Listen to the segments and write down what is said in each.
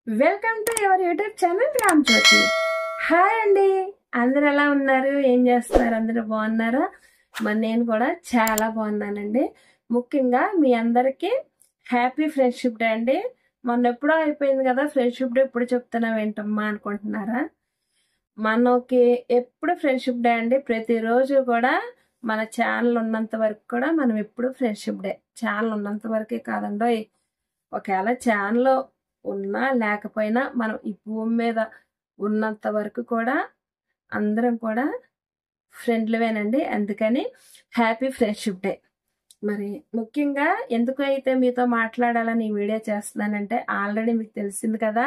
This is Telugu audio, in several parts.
Welcome to your YouTube channel Ram Jyoti. Hi అండి, అందరు ఎలా ఉన్నారు? ఏం చేస్తున్నారు? అందరూ బాగున్నారా? మరి నేను కూడా చాలా బాగున్నానండి. ముఖ్యంగా మీ అందరికీ హ్యాపీ ఫ్రెండ్షిప్ డే అండి. మొన్న ఎప్పుడో అయిపోయింది కదా ఫ్రెండ్షిప్ డే, ఇప్పుడు చెప్తున్నావు ఏంటమ్మా అనుకుంటున్నారా? మనకి ఎప్పుడు ఫ్రెండ్షిప్ డే అండి. ప్రతిరోజు కూడా మన ఛానల్ ఉన్నంత వరకు కూడా మనం ఎప్పుడు ఫ్రెండ్షిప్ డే. ఛానల్ ఉన్నంత వరకే కాదండో, ఒకవేళ ఛానల్ ఉన్నా లేకపోయినా మనం ఈ భూమి మీద ఉన్నంత వరకు కూడా అందరం కూడా ఫ్రెండ్లీవేనండి. అందుకని హ్యాపీ ఫ్రెండ్షిప్ డే. మరి ముఖ్యంగా ఎందుకు అయితే మీతో మాట్లాడాలని ఈ వీడియో చేస్తున్నానంటే, ఆల్రెడీ మీకు తెలిసింది కదా.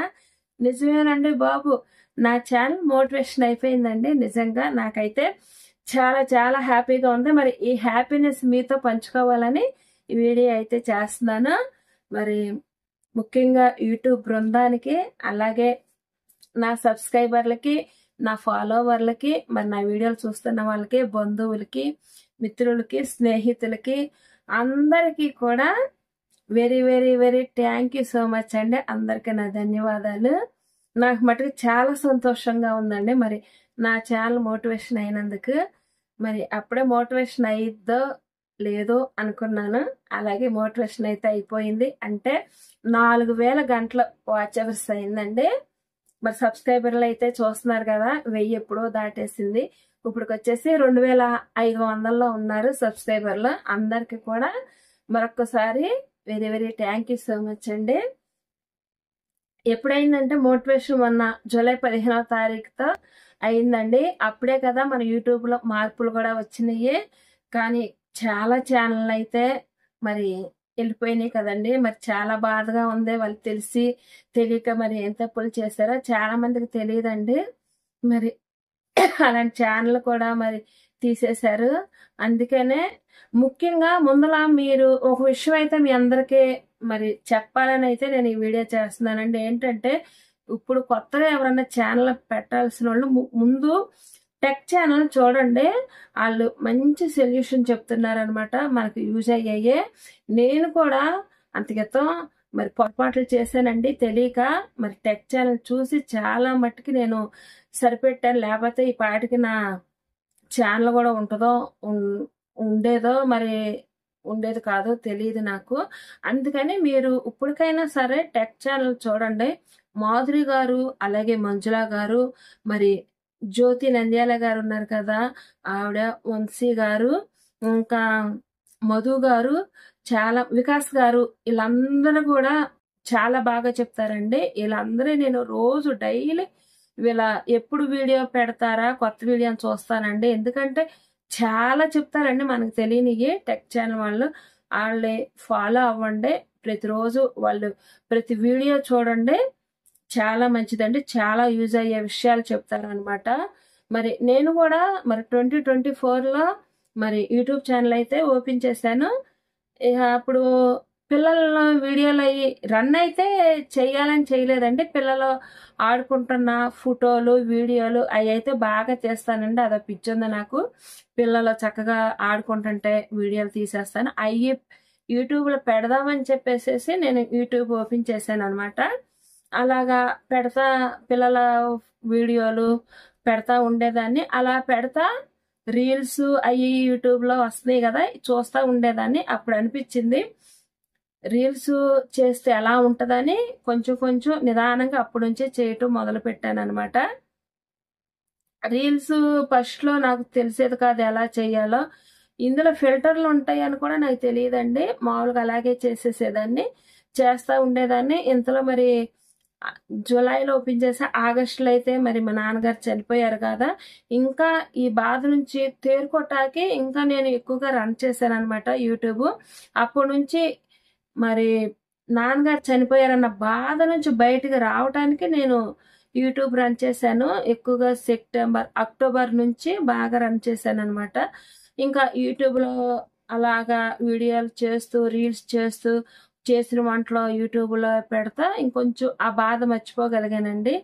నిజమేనండి బాబు, నా ఛానల్ మోటివేషన్ అయిపోయిందండి. నిజంగా నాకైతే చాలా చాలా హ్యాపీగా ఉంది. మరి ఈ హ్యాపీనెస్ మీతో పంచుకోవాలని ఈ వీడియో అయితే చేస్తున్నాను. మరి ముఖ్యంగా యూట్యూబ్ బృందానికి, అలాగే నా సబ్స్క్రైబర్లకి, నా ఫాలోవర్లకి, మరి నా వీడియోలు చూస్తున్న వాళ్ళకి, బంధువులకి, మిత్రులకి, స్నేహితులకి అందరికీ కూడా very very very thank you so much అండి. అందరికీ నా ధన్యవాదాలు. నాకు మటుకు చాలా సంతోషంగా ఉందండి. మరి నా ఛానల్ మోటివేషన్ అయినందుకు. మరి అప్పుడే మోటివేషన్ అయిద్దో లేదో అనుకున్నాను, అలాగే మోటివేషన్ అయితే అయిపోయింది. అంటే 4000 గంటల వాచ్ అవర్స్ అయిందండి. మరి సబ్స్క్రైబర్లు అయితే చూస్తున్నారు కదా, 1000 ఎప్పుడో దాటేసింది. ఇప్పటికి వచ్చేసి 2500లో ఉన్నారు సబ్స్క్రైబర్లు. అందరికి కూడా మరొక్కసారి very very thank you so much అండి. ఎప్పుడైందంటే మోటివేషన్ మొన్న జూలై 15వ తారీఖుతో అయిందండి. అప్పుడే కదా మన యూట్యూబ్లో మార్పులు కూడా వచ్చినాయి. కానీ చాలా ఛానల్ అయితే మరి వెళ్ళిపోయినాయి కదండి. మరి చాలా బాధగా ఉంది. వాళ్ళు తెలిసి తెలియక మరి ఏం తప్పులు చేశారో చాలా మందికి తెలియదండి. మరి అలాంటి ఛానల్ కూడా మరి తీసేశారు. అందుకనే ముఖ్యంగా ముందులా మీరు ఒక విషయం అయితే మీ అందరికీ మరి చెప్పాలని అయితే నేను ఈ వీడియో చేస్తున్నానండి. ఏంటంటే, ఇప్పుడు కొత్తగా ఎవరన్నా ఛానల్ పెట్టాల్సిన వాళ్ళు ముందు టెక్ ఛానల్ చూడండి. వాళ్ళు మంచి సొల్యూషన్ చెప్తున్నారు అనమాట, మనకు యూజ్ అయ్యాయే. నేను కూడా అంతకితం మరి పొరపాట్లు చేశానండి తెలియక. మరి టెక్ ఛానల్ చూసి చాలా మట్టుకి నేను సరిపెట్టాను. లేకపోతే ఈ పాటికి నా ఛానల్ కూడా ఉంటుందో ఉండేదో మరి ఉండేది కాదో తెలియదు నాకు. అందుకని మీరు ఇప్పటికైనా సరే టెక్ ఛానల్ చూడండి. మాధురి గారు, అలాగే మంజుల గారు, మరి జ్యోతి నంద్యాల గారు ఉన్నారు కదా, ఆవిడ, వంశీ గారు, ఇంకా మధు గారు, చాలా వికాస్ గారు, వీళ్ళందరూ కూడా చాలా బాగా చెప్తారండి. వీళ్ళందరూ నేను రోజు డైలీ వీళ్ళ ఎప్పుడు వీడియో పెడతారా కొత్త వీడియోని చూస్తానండి. ఎందుకంటే చాలా చెప్తారండి మనకు తెలియనివి. టెక్ ఛానల్ వాళ్ళు ఫాలో అవ్వండి. ప్రతిరోజు వాళ్ళు ప్రతి వీడియో చూడండి, చాలా మంచిదండి. చాలా యూజ్ అయ్యే విషయాలు చెప్తారు అనమాట. మరి నేను కూడా మరి 2024లో మరి యూట్యూబ్ ఛానల్ అయితే ఓపెన్ చేశాను. ఇక అప్పుడు పిల్లల వీడియోలు అవి రన్ అయితే చేయాలని చేయలేదండి. పిల్లలు ఆడుకుంటున్న ఫోటోలు, వీడియోలు అవి అయితే బాగా చేస్తానండి. అదో పిచ్చి ఉంది నాకు. పిల్లలు చక్కగా ఆడుకుంటుంటే వీడియోలు తీసేస్తాను. అవి యూట్యూబ్లో పెడదామని చెప్పేసి నేను యూట్యూబ్ ఓపెన్ చేశాను అనమాట. అలాగా పెడతా, పిల్లల వీడియోలు పెడతా ఉండేదాన్ని. అలా పెడతా రీల్స్ అవి యూట్యూబ్లో వస్తున్నాయి కదా, చూస్తూ ఉండేదాన్ని. అప్పుడు అనిపించింది రీల్స్ చేస్తే ఎలా ఉంటుందని కొంచెం కొంచెం నిదానంగా అప్పటి నుంచే చేయటం మొదలు పెట్టాను అనమాట. రీల్స్ ఫస్ట్లో నాకు తెలిసేది కాదు ఎలా చేయాలో. ఇందులో ఫిల్టర్లు ఉంటాయని కూడా నాకు తెలియదండి. మామూలుగా అలాగే చేసేసేదాన్ని, చేస్తూ ఉండేదాన్ని. ఇంతలో మరి జూలైలో ఓపెన్ చేసి ఆగస్టులో అయితే మరి మా నాన్నగారు చనిపోయారు కదా. ఇంకా ఈ బాధ నుంచి తేరుకోటానికి ఇంకా నేను ఎక్కువగా రన్ చేశాను అనమాట యూట్యూబ్. అప్పటి నుంచి మరి నాన్నగారు చనిపోయారన్న బాధ నుంచి బయటకు రావడానికి నేను యూట్యూబ్ రన్ చేశాను. ఎక్కువగా అక్టోబర్ నుంచి బాగా రన్ చేశాను అనమాట. ఇంకా యూట్యూబ్లో అలాగా వీడియోలు చేస్తూ, రీల్స్ చేస్తూ, చేసిన వంటలో యూట్యూబ్లో పెడతా ఇంకొంచెం ఆ బాధ మర్చిపోగలిగానండి.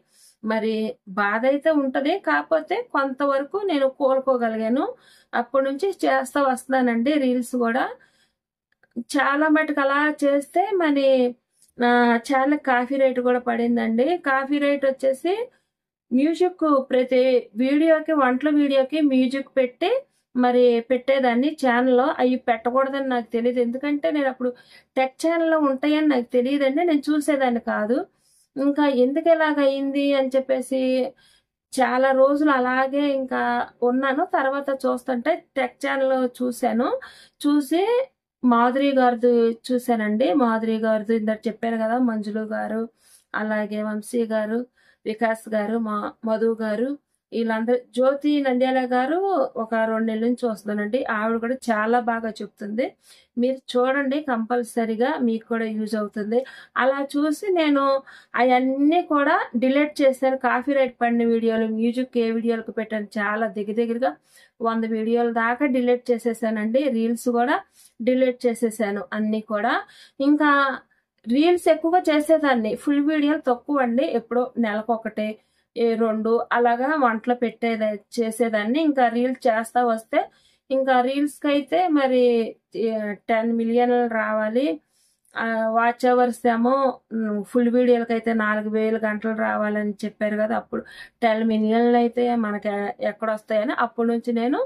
మరి బాధ అయితే ఉంటుంది, కాకపోతే కొంతవరకు నేను కోలుకోగలిగాను. అప్పటి నుంచి చేస్తూ వస్తున్నానండి రీల్స్ కూడా. చాలా మటుకు అలా చేస్తే మరి నా ఛానల్ కాపీ రైట్ కూడా పడిందండి. కాపీ రైట్ వచ్చేసి మ్యూజిక్ ప్రతి వీడియోకి వంటల వీడియోకి మ్యూజిక్ పెట్టి మరి పెట్టేదాన్ని ఛానల్లో. అవి పెట్టకూడదని నాకు తెలియదు, ఎందుకంటే నేను అప్పుడు టెక్ ఛానల్లో ఉంటాయని నాకు తెలియదండి, నేను చూసేదాన్ని కాదు. ఇంకా ఎందుకు ఇలాగ అయింది అని చెప్పేసి చాలా రోజులు అలాగే ఇంకా ఉన్నాను. తర్వాత చూస్తుంటే టెక్ ఛానల్ చూశాను. చూసి మాధురి గారిది చూశానండి. మాధురి గారిది ఇందాక చెప్పాను కదా, మంజులు గారు, అలాగే వంశీ గారు, వికాస్ గారు, మధు గారు, వీళ్ళందరూ. జ్యోతి నంద్యాల గారు ఒక 2 నెలల నుంచి వస్తుందండి. ఆవిడ కూడా చాలా బాగా చెప్తుంది. మీరు చూడండి, కంపల్సరిగా మీకు కూడా యూజ్ అవుతుంది. అలా చూసి నేను అవన్నీ కూడా డిలీట్ చేశాను. కాపీ రైట్ పడిన వీడియోలు, మ్యూజిక్ ఏ వీడియోలకు పెట్టాను, చాలా దగ్గరగా 100 వీడియోల దాకా డిలీట్ చేసేసానండి. రీల్స్ కూడా డిలీట్ చేసేసాను అన్నీ కూడా. ఇంకా రీల్స్ ఎక్కువగా చేసేదాన్ని, ఫుల్ వీడియోలు తక్కువ అండి. ఎప్పుడో నెలకొకటి 2 అలాగా వంటలు చేసేదాన్ని. ఇంకా రీల్స్ చేస్తా వస్తే ఇంకా రీల్స్కి అయితే మరి 10 మిలియన్లు రావాలి. వాచ్ అవర్స్ ఏమో ఫుల్ వీడియోలకి అయితే 4000 గంటలు రావాలని చెప్పారు కదా, అప్పుడు 10 మిలియన్లు అయితే మనకి ఎక్కడొస్తాయని అప్పటి నుంచి నేను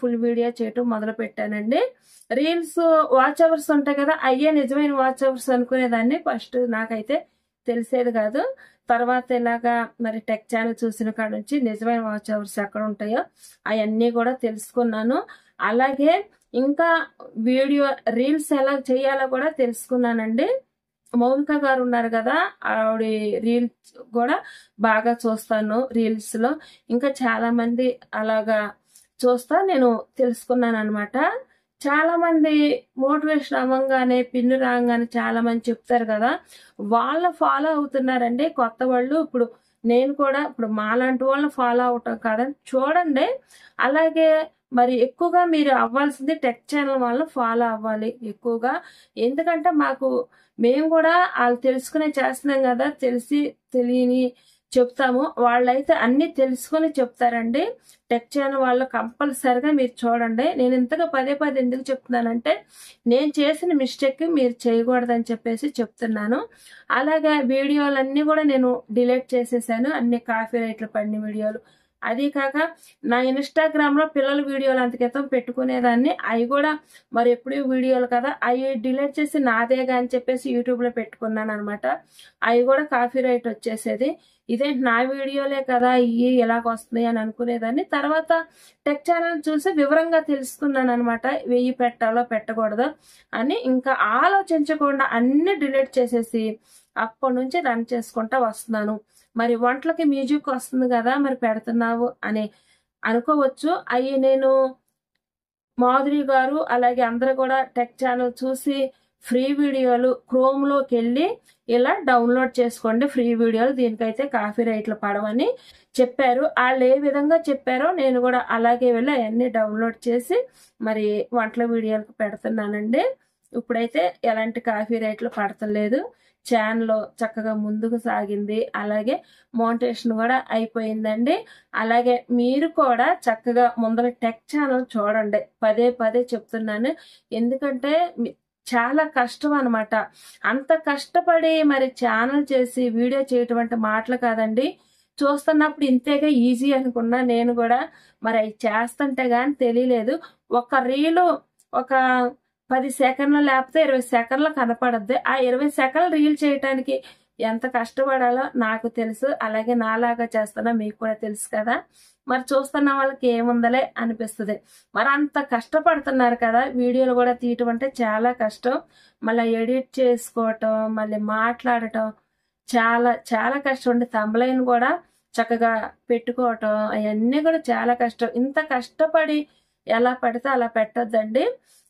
ఫుల్ వీడియో చేయటం మొదలు పెట్టానండి. రీల్స్ వాచ్ అవర్స్ ఉంటాయి కదా, అయ్యే నిజమైన వాచ్ అవర్స్ అనుకునేదాన్ని. ఫస్ట్ నాకైతే తెలిసేది కాదు. తర్వాత ఇలాగా మరి టెక్ ఛానల్ చూసిన కాడ నుంచి నిజమైన వాచ్ అవర్స్ ఎక్కడ ఉంటాయో అవన్నీ కూడా తెలుసుకున్నాను. అలాగే ఇంకా రీల్స్ ఎలా చేయాలో కూడా తెలుసుకున్నానండి. మౌనిక గారు ఉన్నారు కదా, ఆవిడ రీల్స్ కూడా బాగా చూస్తాను. రీల్స్లో ఇంకా చాలా మంది అలాగా చూస్తా నేను తెలుసుకున్నాను అనమాట. చాలా మంది మోటివేషన్ అవ్వగానే, పిన్ను రాగానే చాలా మంది చెప్తారు కదా, వాళ్ళ ఫాలో అవుతున్నారండి కొత్త వాళ్ళు. ఇప్పుడు నేను కూడా ఇప్పుడు మాలాంటి వాళ్ళని ఫాలో అవటం కాదని చూడండి. అలాగే మరి ఎక్కువగా మీరు అవ్వాల్సింది టెక్ ఛానల్ వాళ్ళని ఫాలో అవ్వాలి ఎక్కువగా. ఎందుకంటే మేము కూడా వాళ్ళు తెలుసుకునే చేస్తున్నాం కదా, తెలియని చెప్తాము. వాళ్ళైతే అన్ని తెలుసుకొని చెప్తారండి. టెక్ ఛానల్ వాళ్ళు కంపల్సరిగా మీరు చూడండి. నేను ఇంతగా పదే ఎందుకు చెప్తున్నానంటే, నేను చేసిన మిస్టేక్ మీరు చేయకూడదని చెప్పేసి చెప్తున్నాను. అలాగే వీడియోలన్నీ కూడా నేను డిలీట్ చేసేసాను, అన్ని కాపీ రైట్లు పడిన వీడియోలు. అది కాక నా ఇన్స్టాగ్రామ్లో పిల్లల వీడియోలు అంతకితం పెట్టుకునేదాన్ని. అవి కూడా మరి ఎప్పుడు వీడియోలు కదా, అవి డిలీట్ చేసి నాదేగా అని చెప్పేసి యూట్యూబ్లో పెట్టుకున్నాను అనమాట. అవి కూడా కాపీ రైట్ వచ్చేసేది. ఇదేంటి నా వీడియోలే కదా ఇవి ఎలాగ వస్తున్నాయి అని అనుకునేదాన్ని. తర్వాత టెక్ ఛానల్ చూసి వివరంగా తెలుసుకున్నాను అనమాట, 1000 పెట్టాలో పెట్టకూడదో అని. ఇంకా ఆలోచించకుండా అన్ని డిలీట్ చేసేసి అప్పటి నుంచి రన్ చేసుకుంటా వస్తున్నాను. మరి వంటలకి మ్యూజిక్ వస్తుంది కదా, మరి పెడుతున్నావు అని అనుకోవచ్చు. అవి నేను మాధురి గారు అలాగే అందరూ కూడా టెక్ ఛానల్ చూసి ఫ్రీ వీడియోలు క్రోమ్లోకి వెళ్ళి ఇలా డౌన్లోడ్ చేసుకోండి ఫ్రీ వీడియోలు, దీనికైతే కాపీ రైట్లు పడవని చెప్పారు. వాళ్ళు ఏ విధంగా చెప్పారో నేను కూడా అలాగే వెళ్ళి అవన్నీ డౌన్లోడ్ చేసి మరి వంటల వీడియోలకు పెడుతున్నానండి. ఇప్పుడైతే ఎలాంటి కాపీ రైట్లు పడతలేదు, ఛానల్ చక్కగా ముందుకు సాగింది. అలాగే మోనిటైజేషన్ కూడా అయిపోయిందండి. అలాగే మీరు కూడా చక్కగా ముందర టెక్ ఛానల్ చూడండి, పదే చెప్తున్నాను. ఎందుకంటే చాలా కష్టం అనమాట. అంత కష్టపడి మరి ఛానల్ చేసి వీడియో చేయటం అంటే మాటలు కాదండి. చూస్తున్నప్పుడు ఇంతేగా ఈజీ అనుకున్నా నేను కూడా, మరి అవి చేస్తుంటే కానీ తెలియలేదు. ఒక రీలు ఒక 10 సెకండ్లు లేకపోతే 20 సెకండ్లు కనపడద్ది. ఆ 20 సెకండ్లు రీల్ చేయటానికి ఎంత కష్టపడాలో నాకు తెలుసు. అలాగే నాలాగా చేస్తున్నా మీకు కూడా తెలుసు కదా. మరి చూస్తున్న వాళ్ళకి ఏముందలే అనిపిస్తుంది. మరి అంత కష్టపడుతున్నారు కదా, వీడియోలు కూడా తీయటం అంటే చాలా కష్టం. మళ్ళీ ఎడిట్ చేసుకోవటం, మళ్ళీ మాట్లాడటం చాలా కష్టం అండి. థంబ్నెయిల్ కూడా చక్కగా పెట్టుకోవటం అవన్నీ కూడా చాలా కష్టం. ఇంత కష్టపడి ఎలా పడితే అలా పెట్టొద్దండి.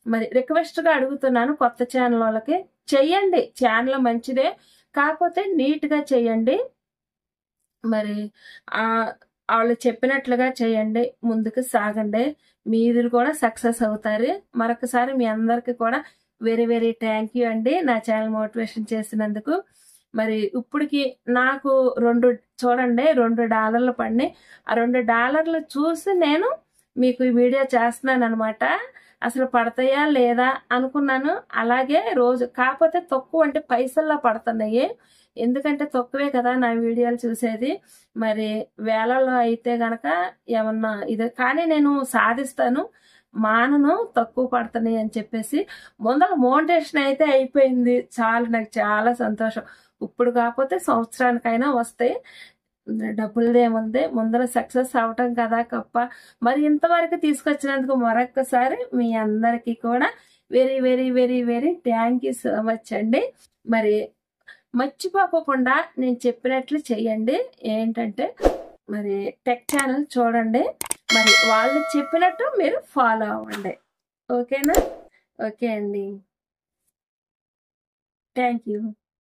మరి రిక్వెస్ట్గా అడుగుతున్నాను, కొత్త ఛానల్ వాళ్ళకి చెయ్యండి, ఛానల్ మంచిదే, కాకపోతే నీట్గా చెయ్యండి. మరి వాళ్ళు చెప్పినట్లుగా చేయండి, ముందుకు సాగండి, మీరు కూడా సక్సెస్ అవుతారు. మరొకసారి మీ అందరికి కూడా వెరీ థ్యాంక్ యూ అండి, నా ఛానల్ మోటివేషన్ చేసినందుకు. మరి ఇప్పటికి నాకు చూడండి $2 పడినాయి. ఆ $2 చూసి నేను మీకు ఈ వీడియో చేస్తున్నాను అనమాట. అసలు పడతాయా లేదా అనుకున్నాను. అలాగే రోజు కాకపోతే తక్కువ అంటే పైసల్లో పడుతున్నాయి. ఎందుకంటే తక్కువే కదా నా వీడియోలు చూసేది. మరి వేలల్లో అయితే గనక ఏమన్నా ఇది కానీ నేను సాధిస్తాను. మానను, తక్కువ పడుతున్నాయి అని చెప్పేసి ముందర మోటివేషన్ అయితే అయిపోయింది. చాలు, నాకు చాలా సంతోషం. ఇప్పుడు కాకపోతే సంవత్సరానికైనా వస్తాయి. డబ్బులదేముంది, ముందర సక్సెస్ అవటం కదా గొప్ప. మరి ఇంతవరకు తీసుకొచ్చినందుకు మరొక్కసారి మీ అందరికీ కూడా very very very very thank you so much అండి. మరి మర్చిపోకుండా నేను చెప్పినట్లు చేయండి. ఏంటంటే మరి టెక్ ఛానల్ చూడండి, మరి వాళ్ళు చెప్పినట్టు మీరు ఫాలో అవ్వండి. ఓకేనా? ఓకే అండి, థ్యాంక్ యూ.